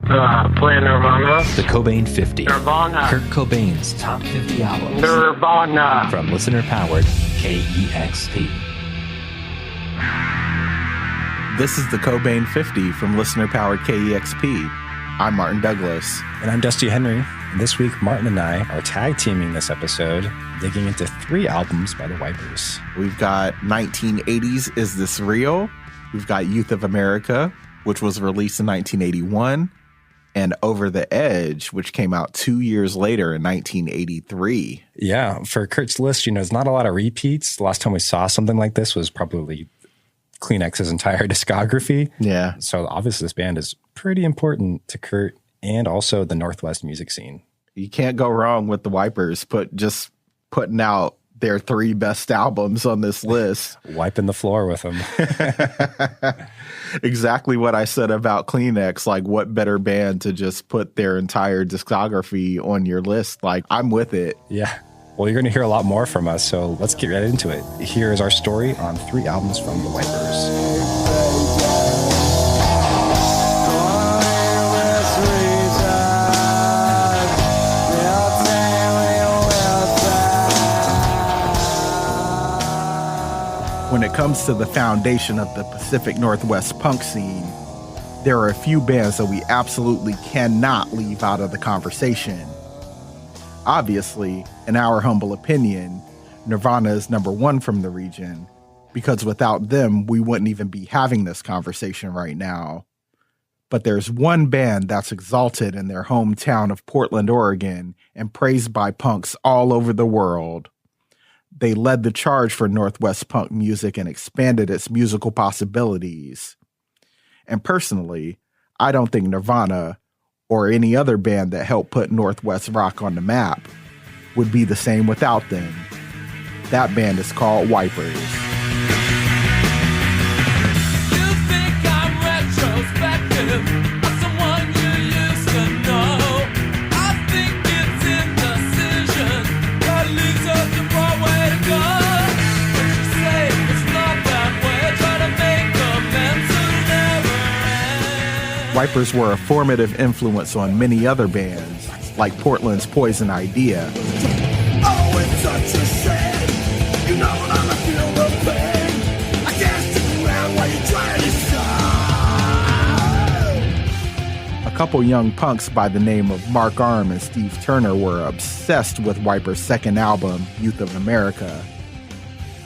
Play Nirvana. The Cobain 50. Nirvana. Kurt Cobain's top 50 albums. Nirvana. From listener-powered KEXP. This is the Cobain 50 from listener-powered KEXP. I'm Martin Douglas. And I'm Dusty Henry. And this week, Martin and I are tag-teaming this episode, digging into 3 albums by the Wipers. We've got 1980s Is This Real? We've got Youth of America, which was released in 1981. And Over the Edge, which came out 2 years later in 1983. Yeah, for Kurt's list, there's not a lot of repeats. The last time we saw something like this was probably Kleenex's entire discography. Yeah. So obviously this band is pretty important to Kurt and also the Northwest music scene. You can't go wrong with the Wipers just putting out their 3 best albums on this list. Wiping the floor with them. Exactly what I said about Kleenex. Like, what better band to just put their entire discography on your list? Like, I'm with it. Yeah. Well, you're going to hear a lot more from us, so let's get right into it. Here is our story on 3 albums from the Wipers. When it comes to the foundation of the Pacific Northwest punk scene, there are a few bands that we absolutely cannot leave out of the conversation. Obviously, in our humble opinion, Nirvana is number 1 from the region, because without them, we wouldn't even be having this conversation right now. But there's one band that's exalted in their hometown of Portland, Oregon, and praised by punks all over the world. They led the charge for Northwest punk music and expanded its musical possibilities. And personally, I don't think Nirvana, or any other band that helped put Northwest rock on the map, would be the same without them. That band is called Wipers. You think I'm retrospective? I'm someone you used to know. I think it's indecision that leads us to far way to go. But you say it's not that way. Try to make amends to never end. Wipers were a formative influence on many other bands, like Portland's Poison Idea. Oh, it's such a shame. You know I'ma feel the pain. I can't stick around while you try to solve. A couple young punks by the name of Mark Arm and Steve Turner were obsessed with Wipers' second album, Youth of America.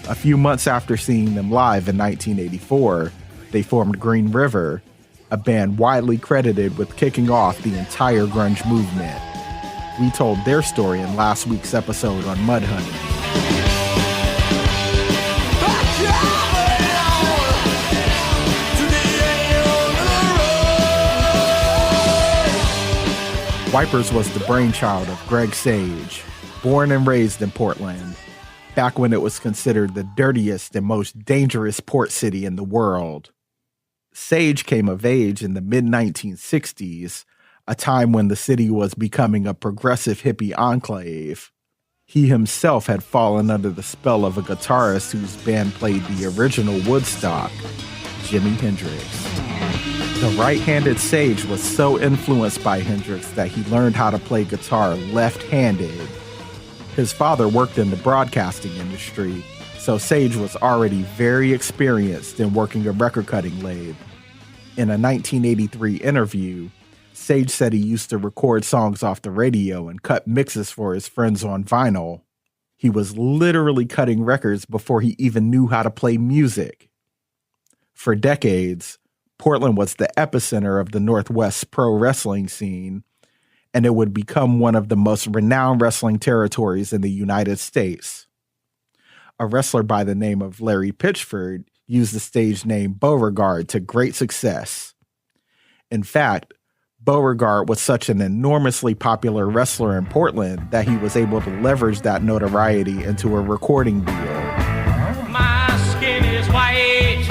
A few months after seeing them live in 1984, they formed Green River, a band widely credited with kicking off the entire grunge movement. We told their story in last week's episode on Mudhoney. Wipers was the brainchild of Greg Sage, born and raised in Portland, back when it was considered the dirtiest and most dangerous port city in the world. Sage came of age in the mid-1960s, a time when the city was becoming a progressive hippie enclave. He himself had fallen under the spell of a guitarist whose band played the original Woodstock, Jimi Hendrix. The right-handed Sage was so influenced by Hendrix that he learned how to play guitar left-handed. His father worked in the broadcasting industry, so Sage was already very experienced in working a record-cutting lathe. In a 1983 interview, Sage said he used to record songs off the radio and cut mixes for his friends on vinyl. He was literally cutting records before he even knew how to play music. For decades, Portland was the epicenter of the Northwest pro wrestling scene, and it would become one of the most renowned wrestling territories in the United States. A wrestler by the name of Larry Pitchford used the stage name Beauregard to great success. In fact, Beauregard was such an enormously popular wrestler in Portland that he was able to leverage that notoriety into a recording deal. My skin is white.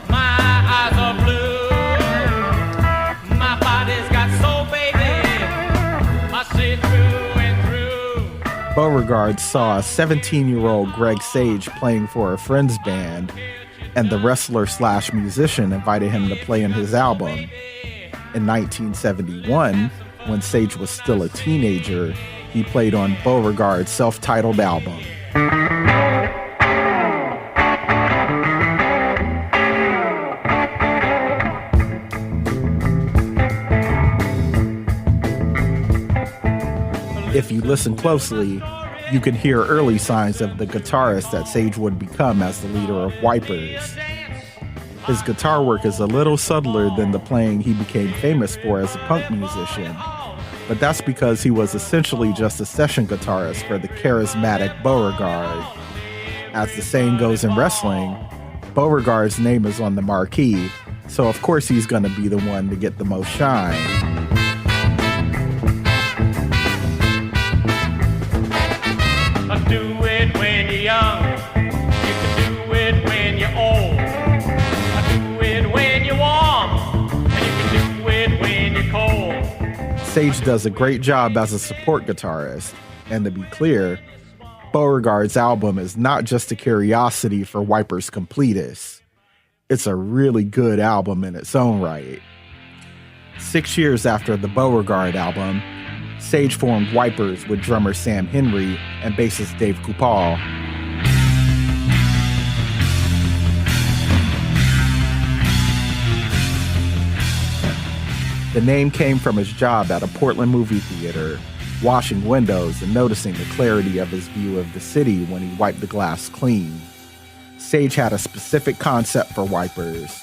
My eyes are blue. My body's got soul, baby. I see through and through. Beauregard saw a 17-year-old Greg Sage playing for a friend's band, and the wrestler/musician invited him to play in his album. In 1971, when Sage was still a teenager, he played on Beauregard's self-titled album. If you listen closely, you can hear early signs of the guitarist that Sage would become as the leader of Wipers. His guitar work is a little subtler than the playing he became famous for as a punk musician, but that's because he was essentially just a session guitarist for the charismatic Beauregard. As the saying goes in wrestling, Beauregard's name is on the marquee, so of course he's going to be the one to get the most shine. Do it when you're young. You can do it when you're old. Do it when you're warm. And you can do it when you're cold. Sage does a great job as a support guitarist. And to be clear, Beauregard's album is not just a curiosity for Wipers completists. It's a really good album in its own right. 6 years after the Beauregard album, Sage formed Wipers with drummer Sam Henry and bassist Dave Kupal. The name came from his job at a Portland movie theater, washing windows and noticing the clarity of his view of the city when he wiped the glass clean. Sage had a specific concept for Wipers.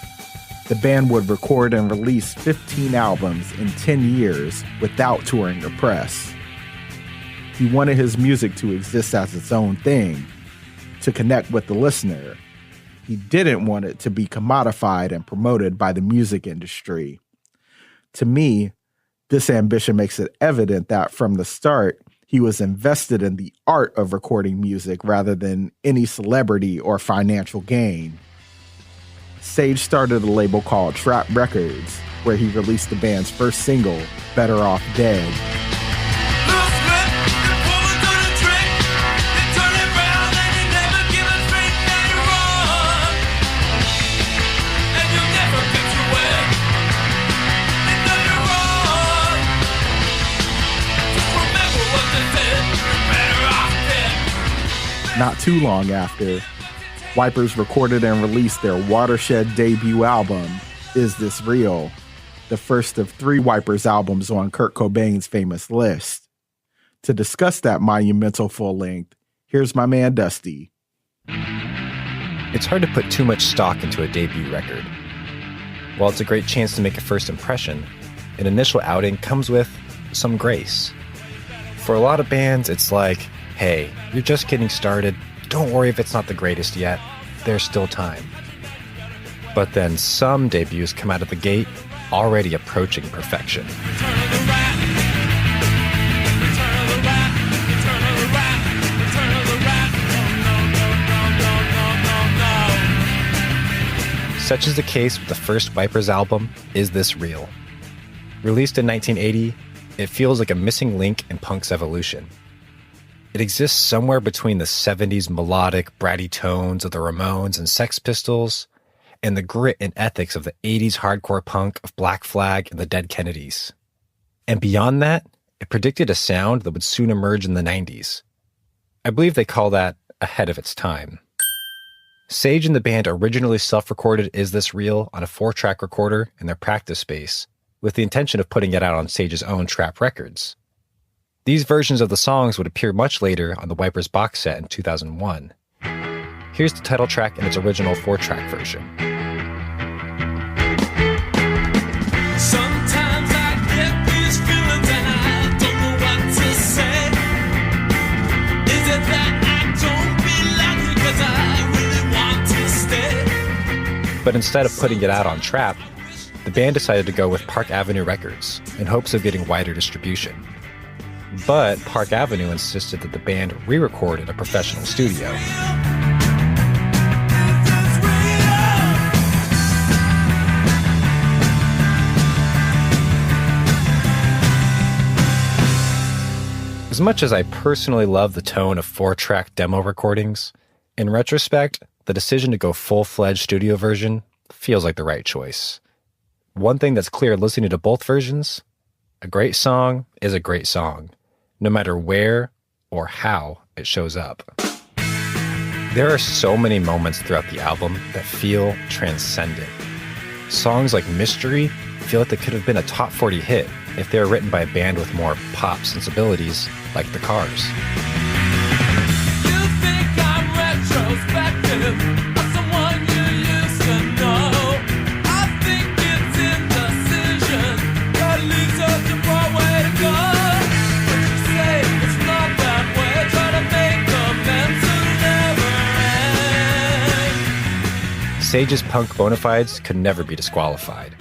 The band would record and release 15 albums in 10 years without touring or press. He wanted his music to exist as its own thing, to connect with the listener. He didn't want it to be commodified and promoted by the music industry. To me, this ambition makes it evident that from the start, he was invested in the art of recording music rather than any celebrity or financial gain. Sage started a label called Trap Records, where he released the band's first single, Better Off Dead. Not too long after, Wipers recorded and released their watershed debut album, Is This Real?, the first of 3 Wipers albums on Kurt Cobain's famous list. To discuss that monumental full length, here's my man Dusty. It's hard to put too much stock into a debut record. While it's a great chance to make a first impression, an initial outing comes with some grace. For a lot of bands, it's like, hey, you're just getting started. Don't worry if it's not the greatest yet. There's still time. But then some debuts come out of the gate already approaching perfection. Such is the case with the first Wipers album, Is This Real? Released in 1980, it feels like a missing link in punk's evolution. It exists somewhere between the 70s melodic, bratty tones of the Ramones and Sex Pistols and the grit and ethics of the 80s hardcore punk of Black Flag and the Dead Kennedys. And beyond that, it predicted a sound that would soon emerge in the 90s. I believe they call that ahead of its time. Sage and the band originally self-recorded Is This Real on a 4-track recorder in their practice space with the intention of putting it out on Sage's own Trap Records. These versions of the songs would appear much later on the Wipers box set in 2001. Here's the title track in its original 4-track version. Sometimes I get these feelings and I don't know what to say. Is it that I don't belong because I really want to stay? But instead of putting it out on Trap, the band decided to go with Park Avenue Records in hopes of getting wider distribution. But Park Avenue insisted that the band re-record in a professional studio. As much as I personally love the tone of 4-track demo recordings, in retrospect, the decision to go full-fledged studio version feels like the right choice. One thing that's clear listening to both versions, a great song is a great song, no matter where or how it shows up. There are so many moments throughout the album that feel transcendent. Songs like Mystery feel like they could have been a top 40 hit if they were written by a band with more pop sensibilities like the Cars. You think I'm retrospective of someone you used to know. I think it's indecision that leads us to far way to go. But you say it's not that way. Try to make amends to never end. Sage's punk bona fides could never be disqualified.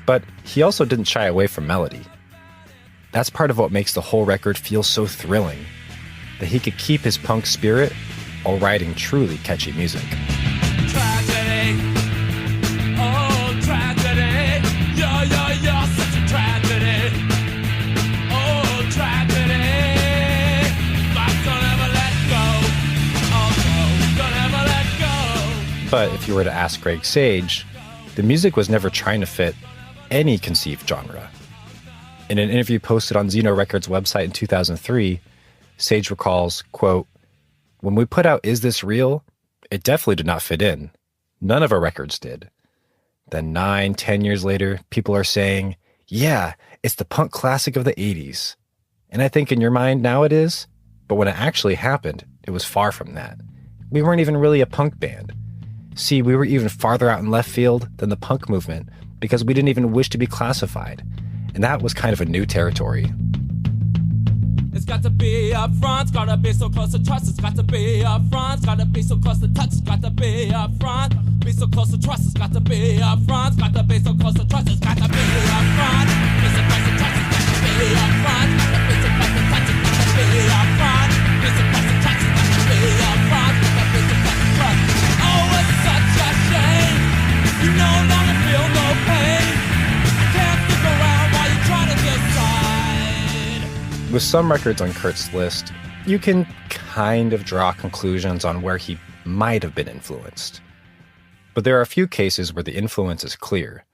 But he also didn't shy away from melody. That's part of what makes the whole record feel so thrilling, that he could keep his punk spirit while writing truly catchy music. Tragedy, oh tragedy, you're such a tragedy, oh tragedy, but don't ever let go, oh no, don't ever let go. But if you were to ask Greg Sage, the music was never trying to fit any conceived genre. In an interview posted on Xeno Records' website in 2003, Sage recalls, quote, "When we put out Is This Real? It definitely did not fit in. None of our records did. Then 9-10 years later, people are saying, yeah, it's the punk classic of the 80s. And I think in your mind now it is, but when it actually happened, it was far from that. We weren't even really a punk band. See, we were even farther out in left field than the punk movement because we didn't even wish to be classified. And that was kind of a new territory." It's got to be up front, it's gotta be so close to trust, it's got to be up front, it's gotta be so close to touch, it's got to be up front, be so close to trust, it's got to be up front, it's got to be so close to trust, it's got to be up front, be so close to trust, it's got to be up front, it's got to be so close to touch, it's got to be up front, be so close to trust, it's got to be up front, it's got to be so close to trust. Oh, it's such a shame, you no longer feel no pain, I can't stick around while you try to decide. With some records on Kurt's list, you can kind of draw conclusions on where he might have been influenced. But there are a few cases where the influence is clear.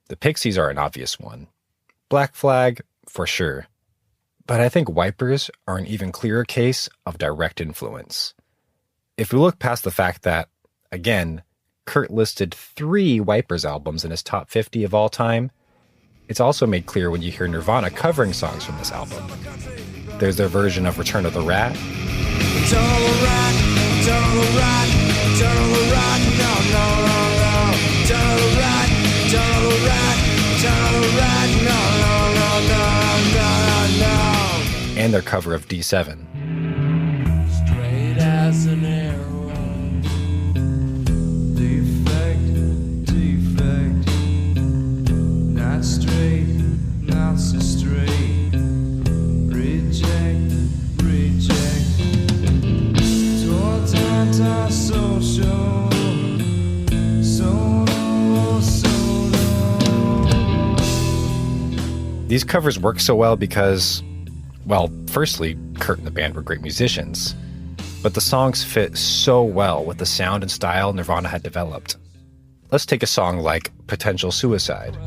The Pixies are an obvious one. Black Flag, for sure. But I think Wipers are an even clearer case of direct influence. If we look past the fact that, again, Kurt listed 3 Wipers albums in his top 50 of all time, it's also made clear when you hear Nirvana covering songs from this album. There's their version of Return of the Rat. And their cover of D7. Straight as an arrow. Defect. Not straight, not so straight. Reject. Towards anti-social. These covers work so well because, well, firstly, Kurt and the band were great musicians, but the songs fit so well with the sound and style Nirvana had developed. Let's take a song like Potential Suicide.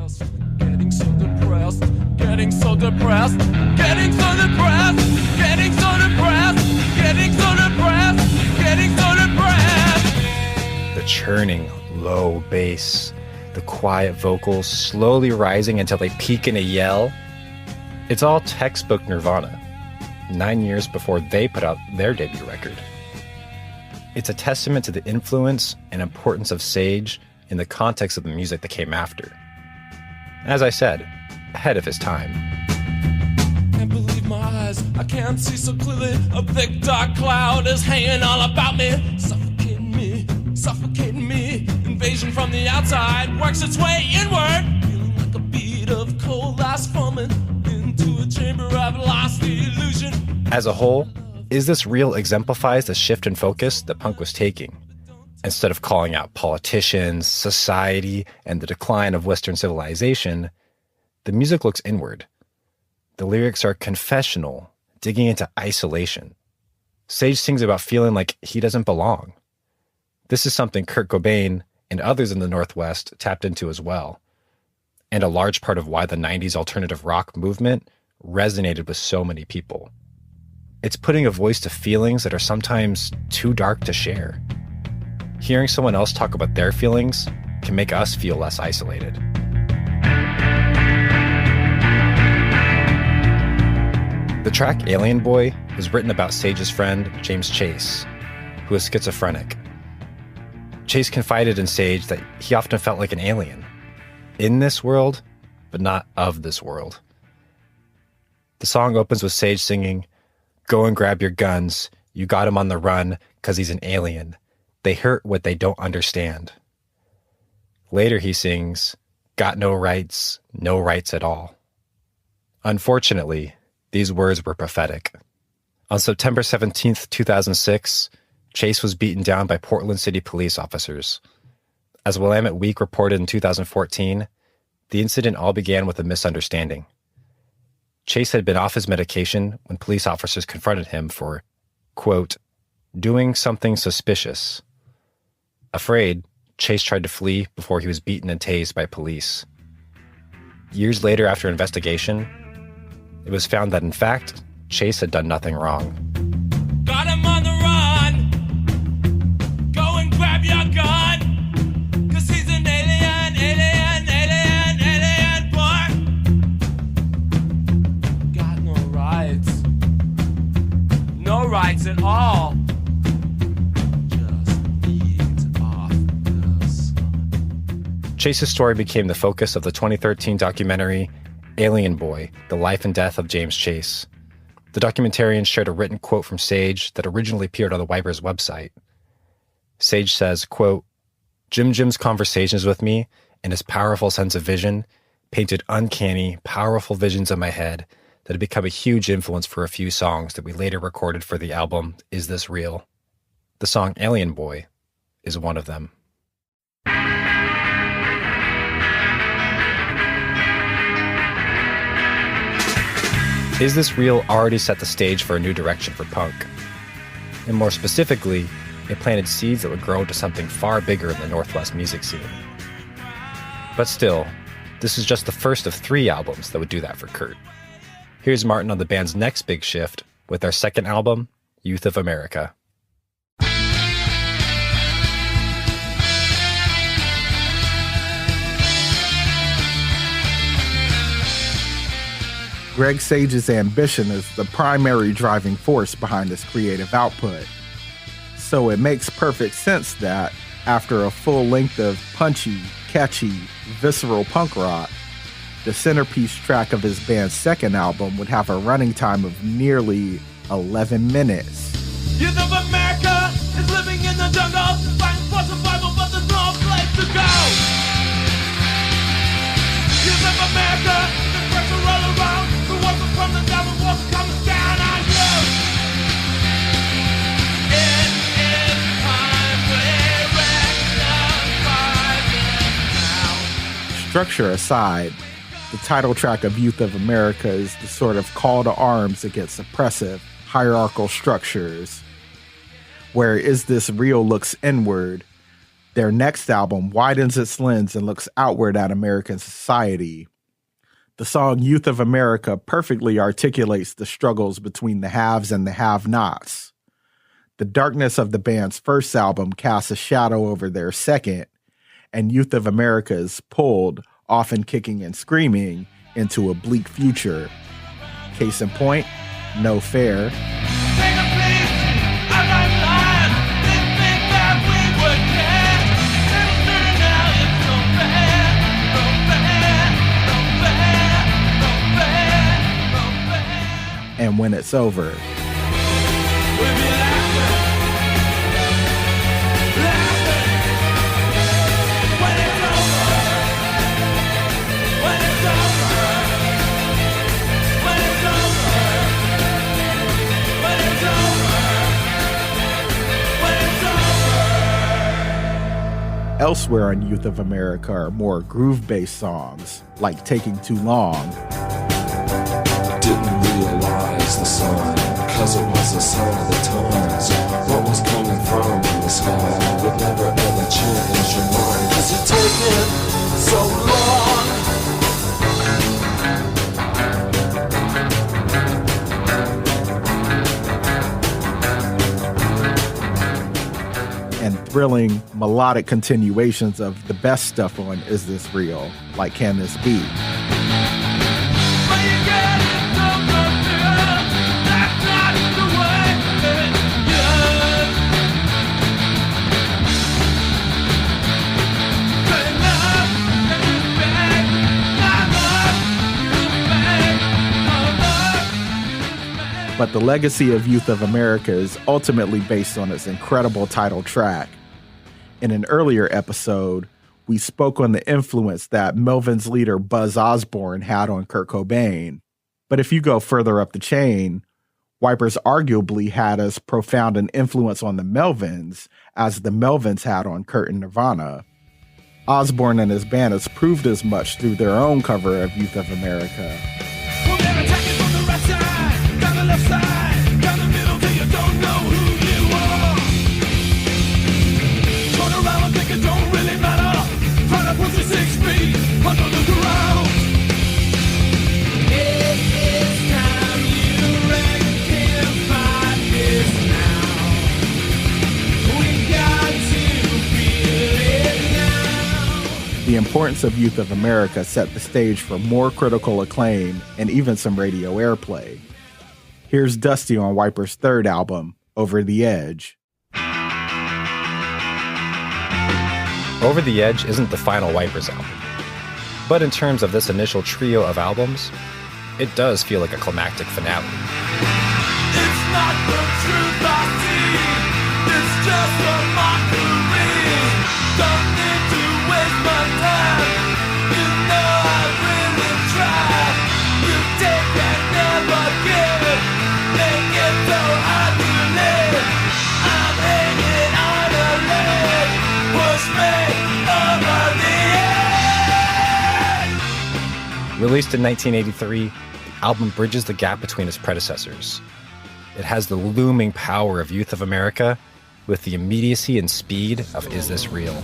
Getting so depressed, getting so depressed, getting so depressed, getting so depressed, getting so depressed, getting so depressed. The churning, low bass, the quiet vocals slowly rising until they peak in a yell. It's all textbook Nirvana, 9 years before they put out their debut record. It's a testament to the influence and importance of Sage in the context of the music that came after. As I said, ahead of his time. Can't believe my eyes, I can't see so clearly. A thick dark cloud is hanging all about me, suffocating me. Invasion from the outside works its way inward, feeling like a bead of cold ice forming into a chamber of lost illusion. As a whole, Is This Real exemplifies the shift in focus that punk was taking. Instead of calling out politicians, society, and the decline of Western civilization, the music looks inward. The lyrics are confessional, digging into isolation. Sage sings about feeling like he doesn't belong. This is something Kurt Cobain and others in the Northwest tapped into as well. and a large part of why the 90s alternative rock movement resonated with so many people. It's putting a voice to feelings that are sometimes too dark to share. Hearing someone else talk about their feelings can make us feel less isolated. The track Alien Boy was written about Sage's friend, James Chase, who is schizophrenic. Chase confided in Sage that he often felt like an alien, in this world, but not of this world. The song opens with Sage singing, "Go and grab your guns, you got him on the run, 'cause he's an alien. They hurt what they don't understand." Later he sings, "Got no rights at all." Unfortunately, these words were prophetic. On September 17th, 2006, Chase was beaten down by Portland City police officers. As Willamette Week reported in 2014, the incident all began with a misunderstanding. Chase had been off his medication when police officers confronted him for, quote, doing something suspicious. Afraid, Chase tried to flee before he was beaten and tased by police. Years later, after investigation, it was found that, in fact, Chase had done nothing wrong. Got him on the run. Go and grab your gun. 'Cause he's an alien boy. Got no rights. No rights at all. Just eat off this. Chase's story became the focus of the 2013 documentary Alien Boy, The Life and Death of James Chase. The documentarian shared a written quote from Sage that originally appeared on the Wipers website. Sage says, quote, Jim's conversations with me and his powerful sense of vision painted uncanny, powerful visions in my head that had become a huge influence for a few songs that we later recorded for the album Is This Real? The song Alien Boy is one of them. Is This Real already set the stage for a new direction for punk? And more specifically, it planted seeds that would grow into something far bigger in the Northwest music scene. But still, this is just the first of 3 albums that would do that for Kurt. Here's Martin on the band's next big shift with their second album, Youth of America. Greg Sage's ambition is the primary driving force behind his creative output. So it makes perfect sense that, after a full length of punchy, catchy, visceral punk rock, the centerpiece track of his band's second album would have a running time of nearly 11 minutes. Youth of America is living in the jungle, fighting for survival, but there's no place to go. Youth of America, the pressure all around, the weapon from the devil was coming down on you. It is time we rectify this now. Structure aside, the title track of Youth of America is the sort of call to arms against oppressive, hierarchical structures. Where Is This Real looks inward, their next album widens its lens and looks outward at American society. The song Youth of America perfectly articulates the struggles between the haves and the have-nots. The darkness of the band's first album casts a shadow over their second, and Youth of America is pulled, often kicking and screaming, into a bleak future. Case in point, No Fair. And When It's Over. Elsewhere on Youth of America are more groove-based songs, like Taking Too Long. Didn't realize the sign, cause it was a sign of the times. What was coming from the sky would never ever change your mind. Cause you're taking so long, thrilling melodic continuations of the best stuff on Is This Real, like Can This Be? But the legacy of Youth of America is ultimately based on its incredible title track. In an earlier episode, we spoke on the influence that Melvins leader Buzz Osborne had on Kurt Cobain. But if you go further up the chain, Wipers arguably had as profound an influence on the Melvins as the Melvins had on Kurt and Nirvana. Osborne and his band has proved as much through their own cover of Youth of America. Left side, down the middle till you don't know who you are. Turn around and think it don't really matter. Try to push you 6 feet under the ground. It is time you rectify this now. We got to feel it now. The importance of Youth of America set the stage for more critical acclaim and even some radio airplay. Here's Dusty on Wiper's third album, Over the Edge. Over the Edge isn't the final Wipers album. But in terms of this initial trio of albums, it does feel like a climactic finale. It's not the truth I see, it's just a mockery. Don't need to waste my time, you know I really tried. You take and never give, make it so hard to live. I'm hanging on a ledge, push me over the edge. Released in 1983, the album bridges the gap between its predecessors. It has the looming power of Youth of America with the immediacy and speed of Is This Real?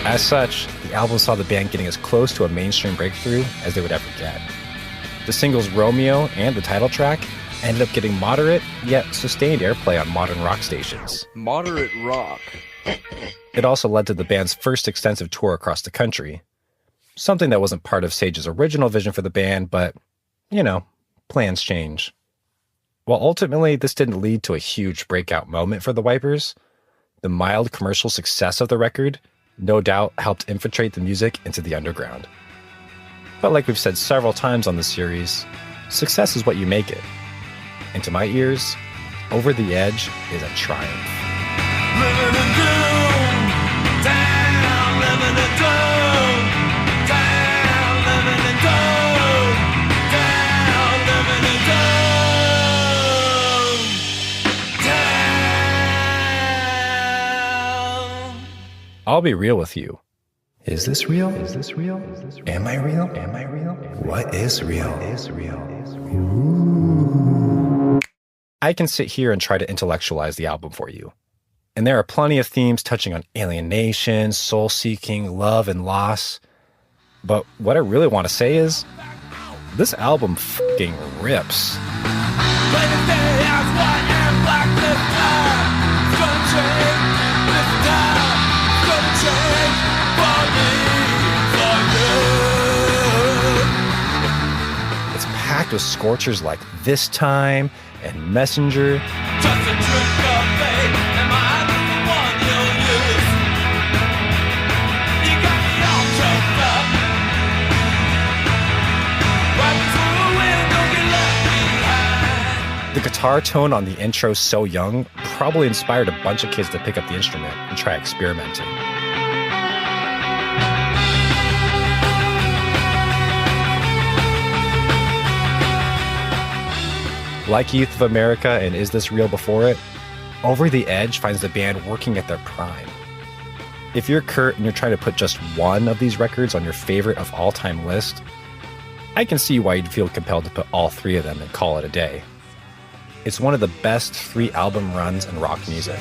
As such, the album saw the band getting as close to a mainstream breakthrough as they would ever get. The singles Romeo and the title track ended up getting moderate, yet sustained airplay on modern rock stations. Moderate rock. It also led to the band's first extensive tour across the country, something that wasn't part of Sage's original vision for the band, but, you know, plans change. While ultimately this didn't lead to a huge breakout moment for the Wipers, the mild commercial success of the record no doubt helped infiltrate the music into the underground. But like we've said several times on the series, success is what you make it. And to my ears, Over the Edge is a triumph. Living in doom, down, living in doom, down, living in doom, down, living in doom, down. I'll be real with you. Is this real? Is this real? Is this real? Am I real? Am I real? What is real? Is real? Ooh. I can sit here and try to intellectualize the album for you. And there are plenty of themes touching on alienation, soul-seeking, love, and loss. But what I really want to say is, this album f***ing rips. It's packed with scorchers like This Time and Messenger. Just a trick of fate, am I the one you'll use? You got me all choked up. Right through the wind, don't get left behind. The guitar tone on the intro, So Young, probably inspired a bunch of kids to pick up the instrument and try experimenting. Like Youth of America and Is This Real before it, Over the Edge finds the band working at their prime. If you're Kurt and you're trying to put just one of these records on your favorite of all-time list, I can see why you'd feel compelled to put all three of them and call it a day. It's one of the best 3 album runs in rock music.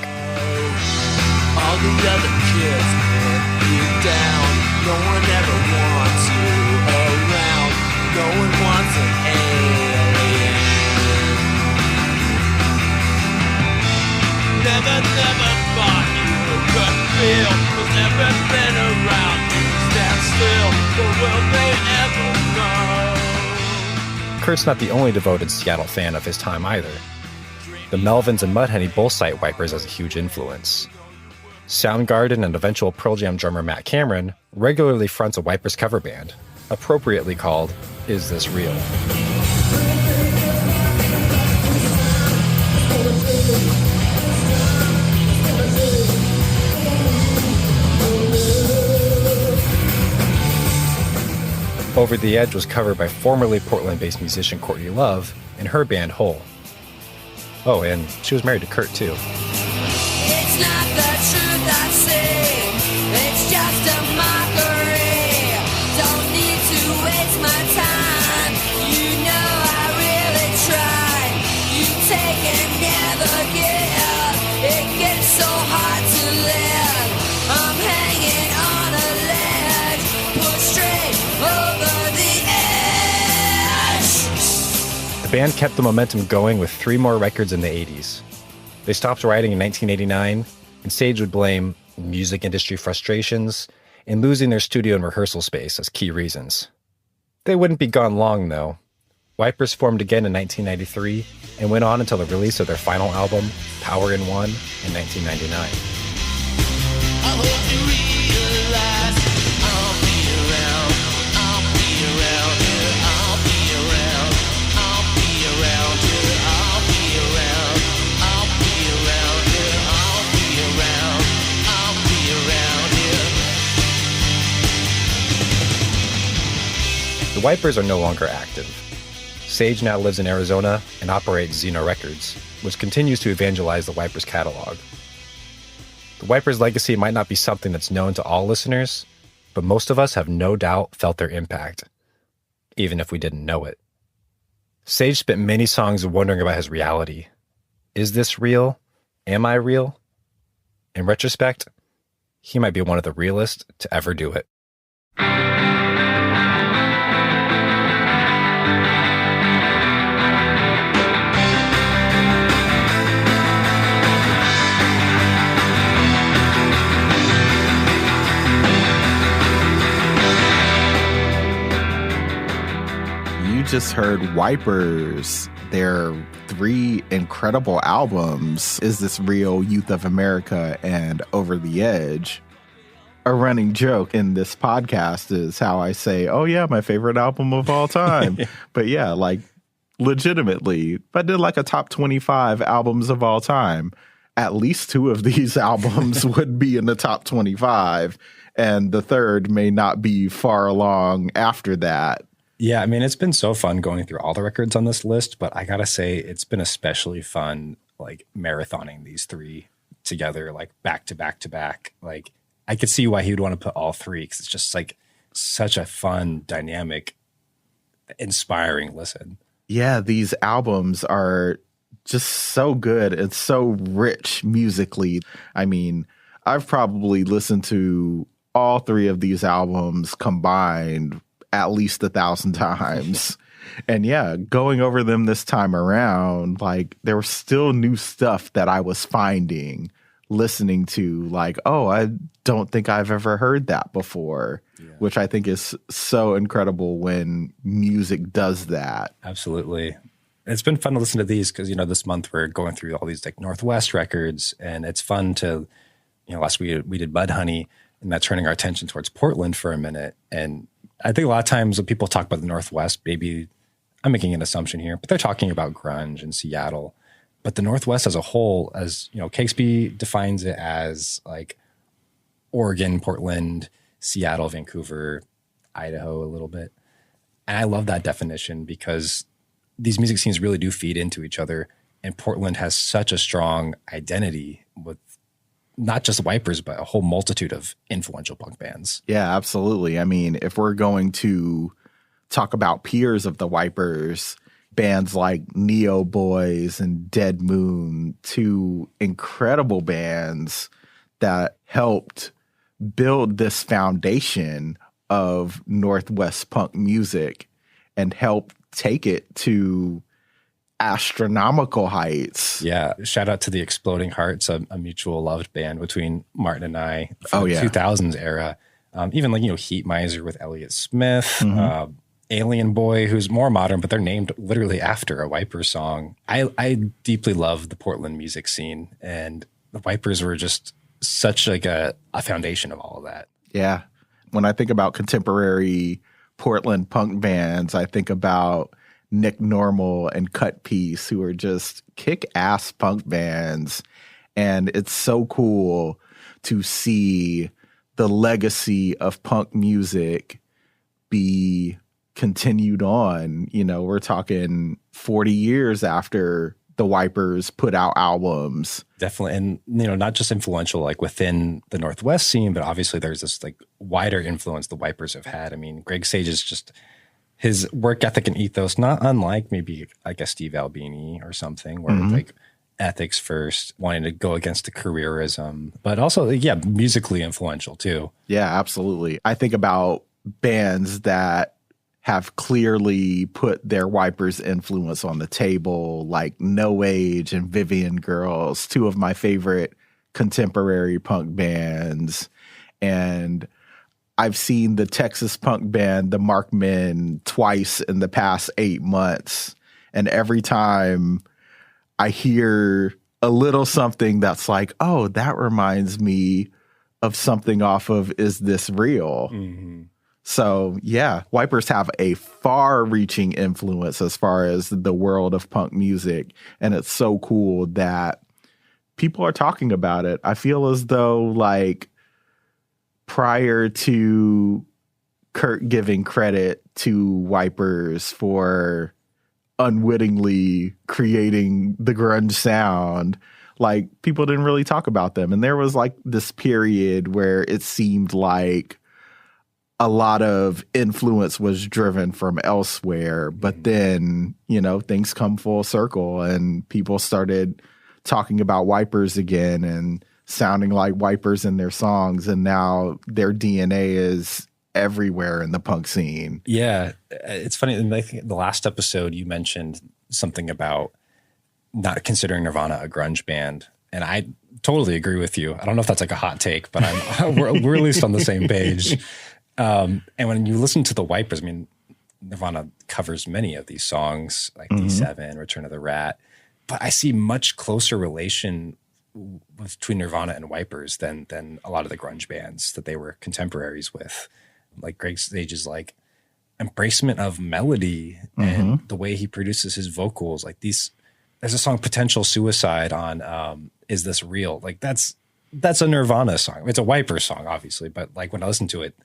All the other kids put you down. No one ever wants you around. No one wants an alien. Never thought you could feel. Was never been around. Stand still, but will they ever know? Kurt's not the only devoted Seattle fan of his time either. The Melvins and Mudhoney both cite Wipers as a huge influence. Soundgarden and eventual Pearl Jam drummer Matt Cameron regularly fronts a Wipers cover band, appropriately called Is This Real? Over the Edge was covered by formerly Portland-based musician Courtney Love and her band Hole. Oh, and she was married to Kurt, too. It's not the truth I say, it's just a mockery. Don't need to waste my time, you know I really tried. You take and never give, it gets so hard to live. I'm hanging on a ledge, pushed straight over the edge. The band kept the momentum going with 3 more records in the 80s. They stopped writing in 1989, and Sage would blame music industry frustrations and losing their studio and rehearsal space as key reasons. They wouldn't be gone long, though. Wipers formed again in 1993 and went on until the release of their final album, Power in One, in 1999. I hope you realize I'll be around, I'll be around here, I'll be around, I'll be around here, I'll be around, I'll be around here, I'll be around, I'll be around here. The Wipers are no longer active. Sage now lives in Arizona and operates Xeno Records, which continues to evangelize the Wipers catalog. The Wipers' legacy might not be something that's known to all listeners, but most of us have no doubt felt their impact, even if we didn't know it. Sage spent many songs wondering about his reality. Is this real? Am I real? In retrospect, he might be one of the realest to ever do it. Just heard Wipers, their 3 incredible albums, Is This Real, Youth of America, and Over the Edge. A running joke in this podcast is how I say, oh yeah, my favorite album of all time. But yeah, like legitimately, if I did like a top 25 albums of all time, at least 2 of these albums would be in the top 25, and the third may not be far along after that. Yeah, I mean, it's been so fun going through all the records on this list, but I gotta say, it's been especially fun, like, marathoning these 3 together, like, back to back to back. Like, I could see why he would want to put all 3, because it's just, like, such a fun, dynamic, inspiring listen. Yeah, these albums are just so good. It's so rich musically. I mean, I've probably listened to all 3 of these albums combined at least 1,000 times. And yeah, going over them this time around, like, there was still new stuff that I was finding, listening to, like, oh, I don't think I've ever heard that before, which I think is so incredible when music does that. Absolutely. It's been fun to listen to these because, you know, this month we're going through all these, like, Northwest records, and it's fun to, you know, last week we did Mudhoney, and that's turning our attention towards Portland for a minute. And I think a lot of times when people talk about the Northwest, maybe I'm making an assumption here, but they're talking about grunge and Seattle. But the Northwest as a whole, as you know, Cakesby defines it as like Oregon, Portland, Seattle, Vancouver, Idaho a little bit. And I love that definition because these music scenes really do feed into each other. And Portland has such a strong identity with not just Wipers, but a whole multitude of influential punk bands. Yeah, absolutely. I mean, if we're going to talk about peers of the Wipers, bands like Neo Boys and Dead Moon, 2 incredible bands that helped build this foundation of Northwest punk music and helped take it to astronomical heights. Yeah. Shout out to the Exploding Hearts, a mutual loved band between Martin and I from the 2000s era. Even like, Heat Miser with Elliott Smith, Alien Boy, who's more modern, but they're named literally after a Wipers song. I deeply love the Portland music scene, and the Wipers were just such like a foundation of all of that. Yeah. When I think about contemporary Portland punk bands, I think about Nick Normal and Cut Piece, who are just kick-ass punk bands. And it's so cool to see the legacy of punk music be continued on. We're talking 40 years after the Wipers put out albums. Definitely. And, not just influential like within the Northwest scene, but obviously there's this like wider influence the Wipers have had. I mean, Greg Sage is just his work ethic and ethos, not unlike maybe like a Steve Albini or something, where like ethics first, wanting to go against the careerism, but also, musically influential too. Yeah, absolutely. I think about bands that have clearly put their Wipers influence on the table, like No Age and Vivian Girls, two of my favorite contemporary punk bands. And I've seen the Texas punk band, the Markmen, twice in the past 8 months. And every time I hear a little something that's like, oh, that reminds me of something off of Is This Real? So, Wipers have a far-reaching influence as far as the world of punk music, and it's so cool that people are talking about it. I feel as though, like, prior to Kurt giving credit to Wipers for unwittingly creating the grunge sound, like, people didn't really talk about them. And there was, like, this period where it seemed like a lot of influence was driven from elsewhere, but then, things come full circle and people started talking about Wipers again and sounding like Wipers in their songs. And now their DNA is everywhere in the punk scene. Yeah. It's funny. And I think the last episode you mentioned something about not considering Nirvana a grunge band. And I totally agree with you. I don't know if that's like a hot take, but we're at least on the same page. And when you listen to the Wipers, I mean, Nirvana covers many of these songs, like D7, Return of the Rat, but I see much closer relation between Nirvana and Wipers than a lot of the grunge bands that they were contemporaries with. Like Greg Sage's like embracement of melody and the way he produces his vocals. Like there's a song Potential Suicide on Is This Real? Like that's a Nirvana song. It's a Wipers song, obviously, but like when I listen to it,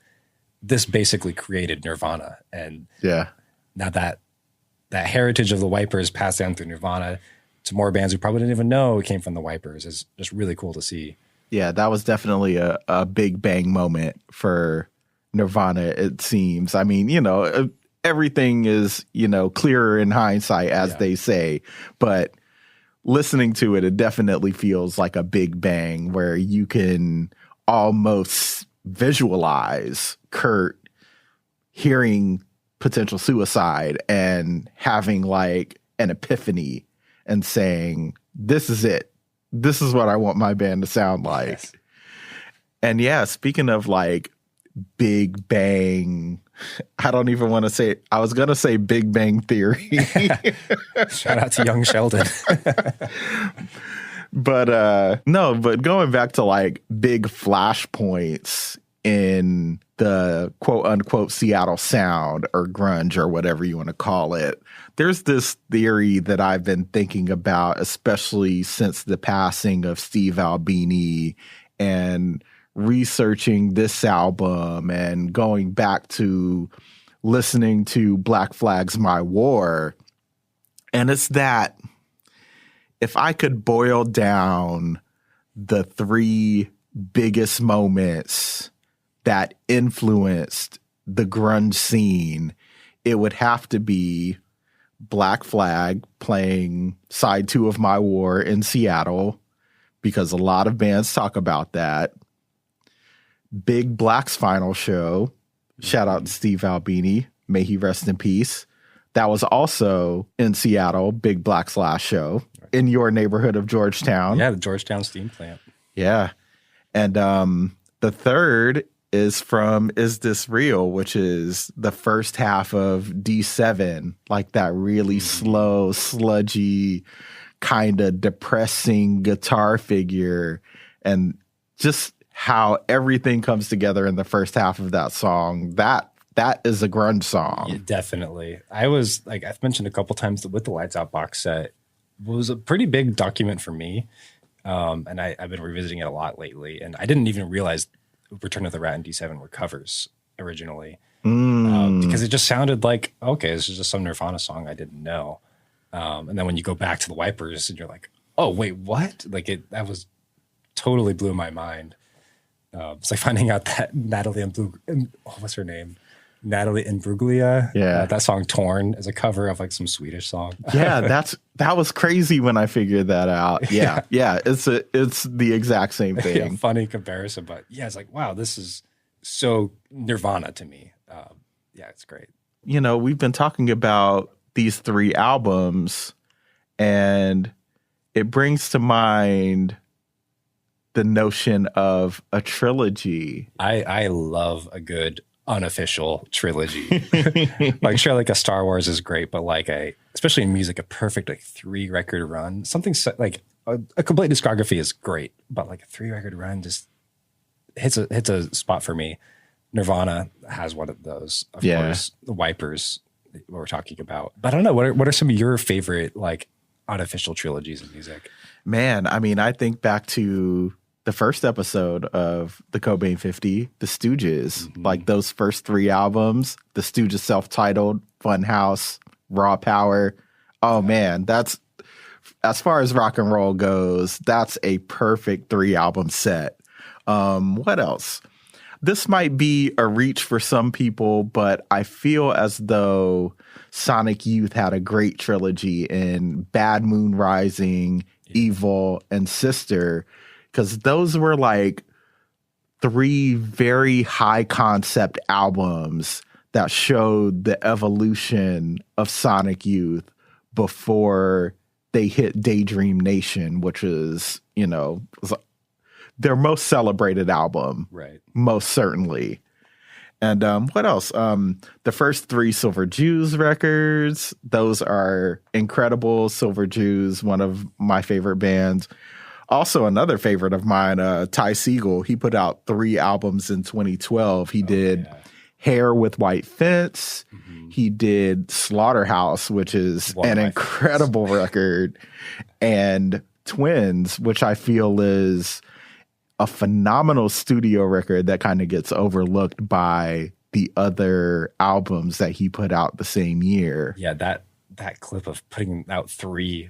this basically created Nirvana. And now that heritage of the Wipers passed down through Nirvana to more bands who probably didn't even know it came from the Wipers is just really cool to see. Yeah, that was definitely a big bang moment for Nirvana, it seems. I mean, everything is, clearer in hindsight, as they say. But listening to it, it definitely feels like a big bang where you can almost visualize Kurt hearing Potential Suicide and having like an epiphany and saying, this is it. This is what I want my band to sound like. Yes. And speaking of like big bang, I don't even want to say, I was going to say Big Bang Theory. Shout out to young Sheldon. But going back to like big flashpoints in the quote unquote Seattle sound or grunge or whatever you want to call it, there's this theory that I've been thinking about, especially since the passing of Steve Albini and researching this album and going back to listening to Black Flag's My War. And it's that if I could boil down the three biggest moments that influenced the grunge scene, it would have to be Black Flag playing side 2 of My War in Seattle, because a lot of bands talk about that. Big Black's final show. Shout out to Steve Albini. May he rest in peace. That was also in Seattle, Big Black's last show in your neighborhood of Georgetown. Yeah, the Georgetown Steam Plant. Yeah. And the third is from Is This Real, which is the first half of D7, like that really slow, sludgy, kind of depressing guitar figure. And just how everything comes together in the first half of that song. That is a grunge song. Yeah, definitely. I was like, I've mentioned a couple times that With the Lights Out box set was a pretty big document for me. And I've been revisiting it a lot lately. And I didn't even realize Return of the Rat and D7 were covers originally. Because it just sounded like, okay, this is just some Nirvana song I didn't know. And then when you go back to the Wipers and you're like, oh, wait, what? Like that was totally blew my mind. It's like finding out that Natalie what's her name? Natalie Imbruglia. Yeah. That song Torn is a cover of like some Swedish song. Yeah, that was crazy when I figured that out. Yeah. It's the exact same thing. Yeah, funny comparison, but yeah, it's like, wow, this is so Nirvana to me. Yeah, it's great. You know, we've been talking about these 3 albums, and it brings to mind the notion of a trilogy. I love a good unofficial trilogy. Like sure, like a Star Wars is great, but like especially in music, a perfect like 3-record run, something like a complete discography is great, but like a 3-record run just hits a spot for me. Nirvana has one of those, of course. The Wipers, what we're talking about, but I don't know, what are some of your favorite like unofficial trilogies in music? Man, I mean, I think back to the first episode of the Cobain 50, The Stooges, like those first 3 albums, The Stooges self-titled, Funhouse, Raw Power. Oh man, that's, as far as rock and roll goes, that's a perfect 3-album set. What else? This might be a reach for some people, but I feel as though Sonic Youth had a great trilogy in Bad Moon Rising, Evil, and Sister, because those were like 3 very high concept albums that showed the evolution of Sonic Youth before they hit Daydream Nation, which is, you know, their most celebrated album. Right. Most certainly. And what else? The first 3 Silver Jews records, those are incredible. Silver Jews, one of my favorite bands. Also, another favorite of mine, Ty Segall, he put out 3 albums in 2012. He did Hair with White Fence. He did Slaughterhouse, which is an incredible record, and Twins, which I feel is a phenomenal studio record that kind of gets overlooked by the other albums that he put out the same year. Yeah, that clip of putting out 3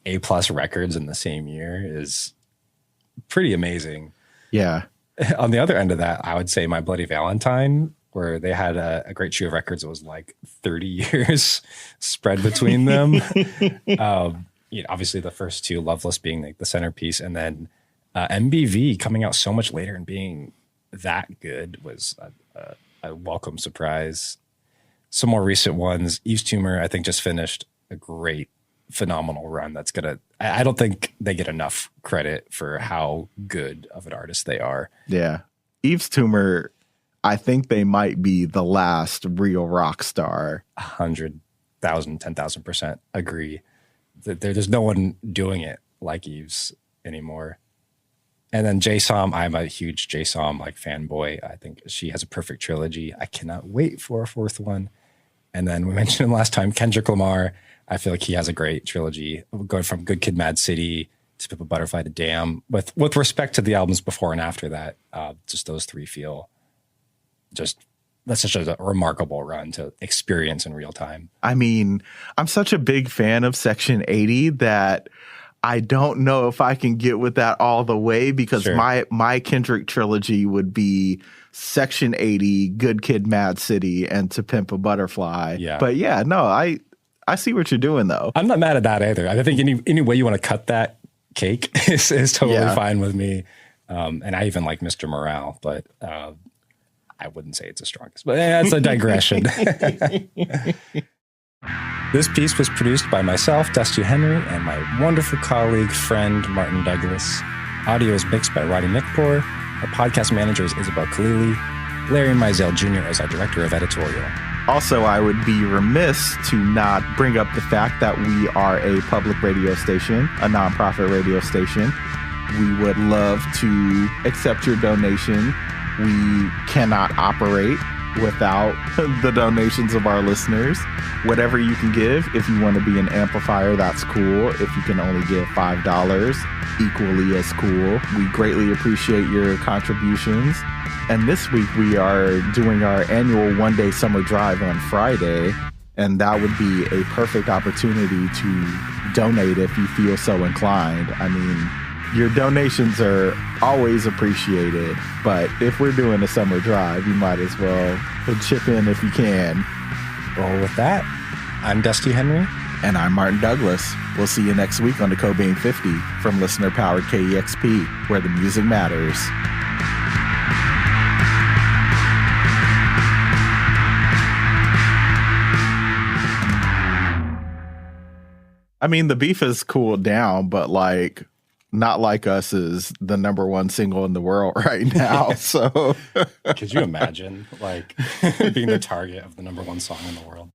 A+ records in the same year is pretty amazing. Yeah. On the other end of that, I would say My Bloody Valentine, where they had a great trio of records. It was like 30 years spread between them. Obviously the first 2, Loveless being like the centerpiece, and then MBV coming out so much later and being that good was a welcome surprise. Some more recent ones, Eve's Tumor, I think just finished a great, phenomenal run. That's I don't think they get enough credit for how good of an artist they are. Yeah. Eve's Tumor, I think they might be the last real rock star. 100,000, 10,000% agree. There's no one doing it like Eve's anymore. And then Jay Som, I'm a huge Jay Som like fanboy. I think she has a perfect trilogy. I cannot wait for a 4th one. And then we mentioned him last time, Kendrick Lamar. I feel like he has a great trilogy, going from Good Kid, Mad City to Pimp a Butterfly to Damn. With respect to the albums before and after that, just those 3 feel that's such a remarkable run to experience in real time. I mean, I'm such a big fan of Section 80 that I don't know if I can get with that all the way, because my Kendrick trilogy would be Section 80, Good Kid, Mad City, and To Pimp a Butterfly. Yeah. But yeah, no, I see what you're doing though. I'm not mad at that either. I think any way you want to cut that, cake is totally Yeah. fine with me. And I even like Mr. Morale, but I wouldn't say it's the strongest. But that's a digression. This piece was produced by myself, Dusty Henry, and my wonderful colleague, friend, Martin Douglas. Audio is mixed by Roddy Nikpour. Our podcast manager is Isabel Khalili. Larry Mizell Jr. is our director of editorial. Also, I would be remiss to not bring up the fact that we are a public radio station, a nonprofit radio station. We would love to accept your donation. We cannot operate without the donations of our listeners. Whatever you can give, if you want to be an amplifier, that's cool. If you can only give $5, equally as cool. We greatly appreciate your contributions. And this week we are doing our annual one-day summer drive on Friday, and that would be a perfect opportunity to donate if you feel so inclined. I mean, your donations are always appreciated, but if we're doing a summer drive, you might as well chip in if you can. Well, with that, I'm Dusty Henry. And I'm Martin Douglas. We'll see you next week on the Cobain 50 from listener-powered KEXP, where the music matters. I mean, the beef has cooled down, but like, not like us is the number one single in the world right now. So Could you imagine like being the target of the number one song in the world?